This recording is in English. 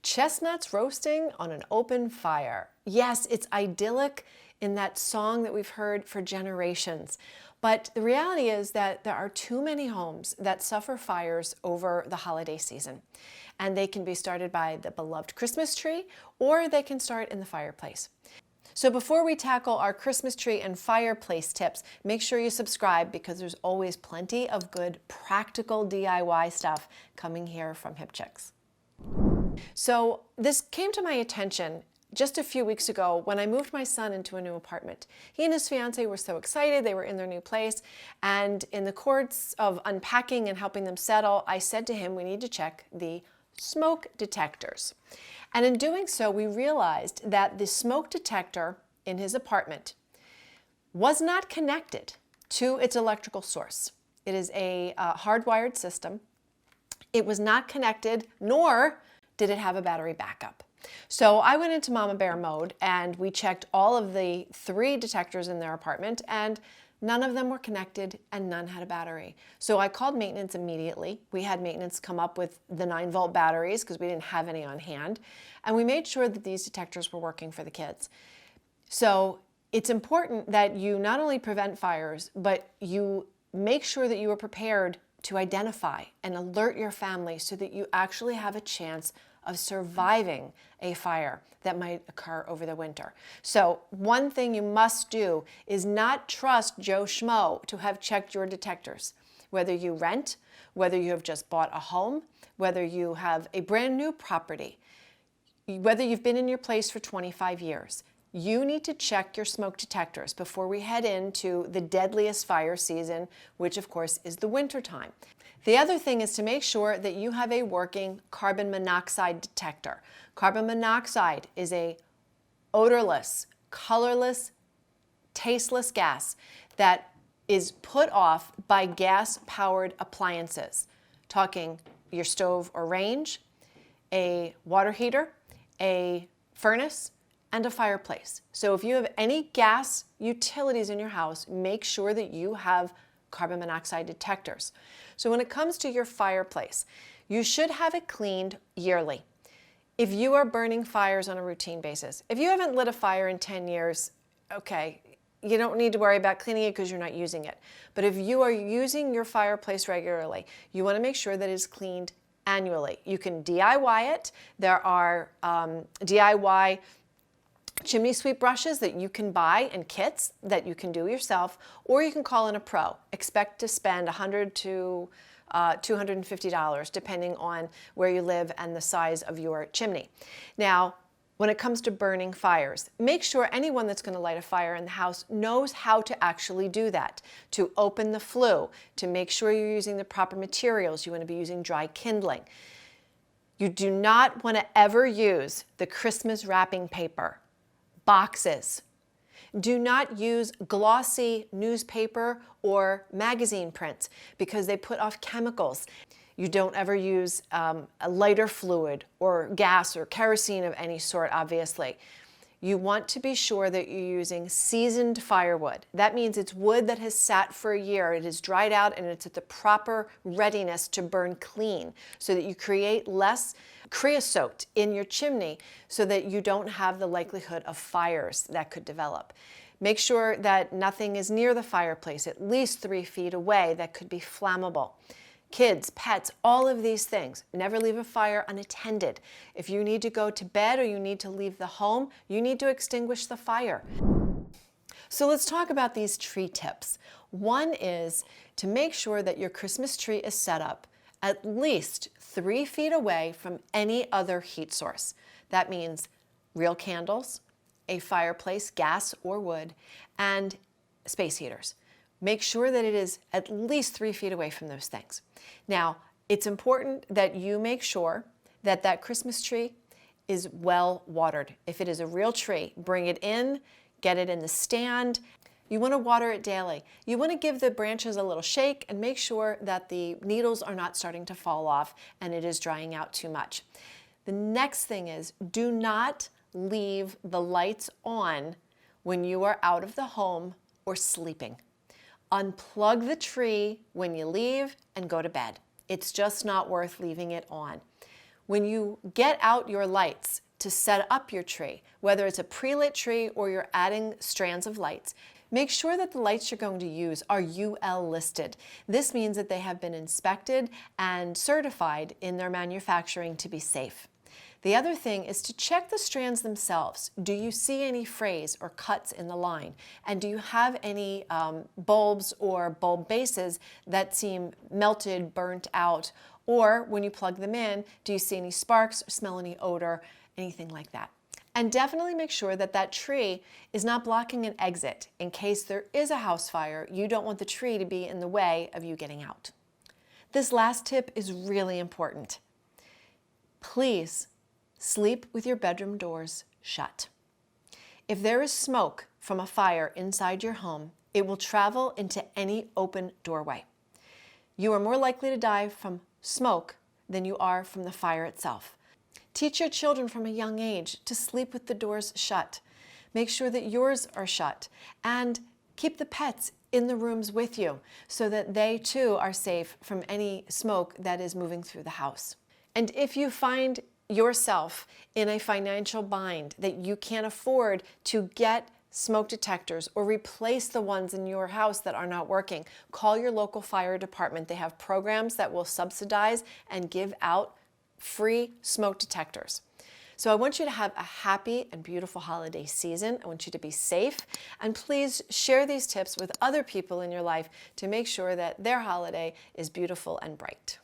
Chestnuts roasting on an open fire. Yes, it's idyllic in that song that we've heard for generations. But the reality is that there are too many homes that suffer fires over the holiday season. And they can be started by the beloved Christmas tree, or they can start in the fireplace. So before we tackle our Christmas tree and fireplace tips, make sure you subscribe because there's always plenty of good practical DIY stuff coming here from HIPChicks. So this came to my attention just a few weeks ago when I moved my son into a new apartment. He and his fiance were so excited, they were in their new place, and in the course of unpacking and helping them settle, I said to him, we need to check the smoke detectors. And in doing so, we realized that the smoke detector in his apartment was not connected to its electrical source. It is a hardwired system. It was not connected, nor did it have a battery backup. So I went into Mama Bear mode and we checked all of the 3 detectors in their apartment, and none of them were connected and none had a battery. So I called maintenance immediately. We had maintenance come up with the 9-volt batteries because we didn't have any on hand. And we made sure that these detectors were working for the kids. So it's important that you not only prevent fires, but you make sure that you are prepared to identify and alert your family so that you actually have a chance of surviving a fire that might occur over the winter. So one thing you must do is not trust Joe Schmo to have checked your detectors. Whether you rent, whether you have just bought a home, whether you have a brand new property, whether you've been in your place for 25 years, you need to check your smoke detectors before we head into the deadliest fire season, which of course is the winter time. The other thing is to make sure that you have a working carbon monoxide detector. Carbon monoxide is a odorless, colorless, tasteless gas that is put off by gas-powered appliances. Talking your stove or range, a water heater, a furnace, and a fireplace. So if you have any gas utilities in your house, make sure that you have carbon monoxide detectors. So when it comes to your fireplace, you should have it cleaned yearly. If you are burning fires on a routine basis, if you haven't lit a fire in 10 years, okay, you don't need to worry about cleaning it because you're not using it. But if you are using your fireplace regularly, you want to make sure that it is cleaned annually. You can DIY it. There are DIY chimney sweep brushes that you can buy and kits that you can do yourself, or you can call in a pro. Expect to spend $100 to $250 depending on where you live and the size of your chimney. Now, when it comes to burning fires, make sure anyone that's going to light a fire in the house knows how to actually do that. To open the flue, to make sure you're using the proper materials. You want to be using dry kindling. You do not want to ever use the Christmas wrapping paper, boxes. Do not use glossy newspaper or magazine prints because they put off chemicals. You don't ever use a lighter fluid or gas or kerosene of any sort, obviously. You want to be sure that you're using seasoned firewood. That means it's wood that has sat for a year, it is dried out, and it's at the proper readiness to burn clean so that you create less creosote in your chimney so that you don't have the likelihood of fires that could develop. Make sure that nothing is near the fireplace, at least 3 feet away, that could be flammable. Kids, pets, all of these things. Never leave a fire unattended. If you need to go to bed or you need to leave the home, you need to extinguish the fire. So let's talk about these tree tips. One is to make sure that your Christmas tree is set up at least 3 feet away from any other heat source. That means real candles, a fireplace, gas or wood, and space heaters. Make sure that it is at least 3 feet away from those things. Now, it's important that you make sure that that Christmas tree is well watered. If it is a real tree, bring it in, get it in the stand. You want to water it daily. You want to give the branches a little shake and make sure that the needles are not starting to fall off and it is drying out too much. The next thing is, do not leave the lights on when you are out of the home or sleeping. Unplug the tree when you leave and go to bed. It's just not worth leaving it on. when you get out your lights to set up your tree, whether it's a pre-lit tree or you're adding strands of lights, make sure that the lights you're going to use are UL listed. This means that they have been inspected and certified in their manufacturing to be safe. The other thing is to check the strands themselves. Do you see any frays or cuts in the line? And do you have any bulbs or bulb bases that seem melted, burnt out? Or when you plug them in, do you see any sparks or smell any odor, anything like that? And definitely make sure that that tree is not blocking an exit. In case there is a house fire, you don't want the tree to be in the way of you getting out. This last tip is really important. Please sleep with your bedroom doors shut. If there is smoke from a fire inside your home, it will travel into any open doorway. You are more likely to die from smoke than you are from the fire itself. Teach your children from a young age to sleep with the doors shut. Make sure that yours are shut, and keep the pets in the rooms with you so that they too are safe from any smoke that is moving through the house. And if you find yourself in a financial bind that you can't afford to get smoke detectors or replace the ones in your house that are not working, call your local fire department. They have programs that will subsidize and give out free smoke detectors. So I want you to have a happy and beautiful holiday season. I want you to be safe, and please share these tips with other people in your life to make sure that their holiday is beautiful and bright.